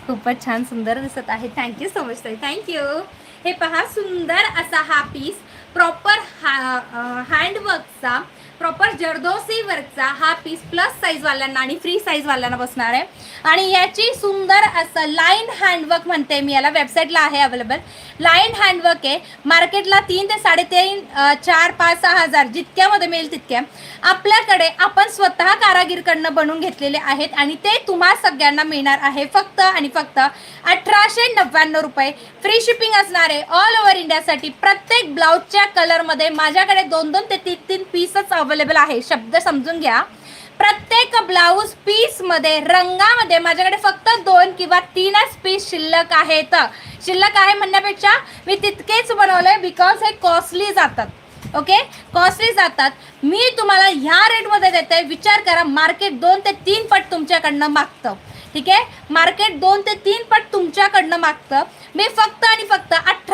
खूपच छान सुंदर दिसत आहे. थँक्यू सो मच ताई, थँक्यू. हे पहा सुंदर असा हा पीस प्रॉपर हँडवर्कचा, प्रॉपर जरदोसी वर्कचा हा पीस प्लस साईजवाल्यांना आणि फ्री साईजवाल्यांना बसणार आहे. आणि याची सुंदर असं लाईन हँडवर्क म्हणते मी याला, वेबसाईटला आहे अवेलेबल. लाईन हँडवर्क आहे. मार्केटला 3 ते 3.5 4 5 6 हजार जितक्यामध्ये मिळेल तितक्या आपल्याकडे आपण स्वतः कारागीरकडनं बनवून घेतलेले आहेत आणि ते तुम्हा सगळ्यांना मिळणार आहे फक्त आणि फक्त 1899 रुपये. फ्री शिपिंग असणार आहे ऑल ओव्हर इंडियासाठी. प्रत्येक ब्लाऊजच्या कलरमध्ये माझ्याकडे 2-2 ते 3-3 पीसच अवेलेबल आहे. शब्द समजून घ्या. प्रत्येक ब्लाऊज पीसमध्ये रंगामध्ये माझ्याकडे फक्त 2 किंवा 3च पीस शिल्लक आहेत. शिल्लक आहे म्हणण्यापेक्षा मी तितकेच बनवले बिकॉज हे कॉस्टली जातात. ओके, कॉस्टली जातात. मी तुम्हाला ह्या रेटमध्ये देते. विचार करा, मार्केट 2 ते 3 पट तुमच्याकडनं मागतं. ठीक आहे, मार्केट 2 ते 3 पट तुमच्याकडनं मागतं. मी फक्त आणि फक्त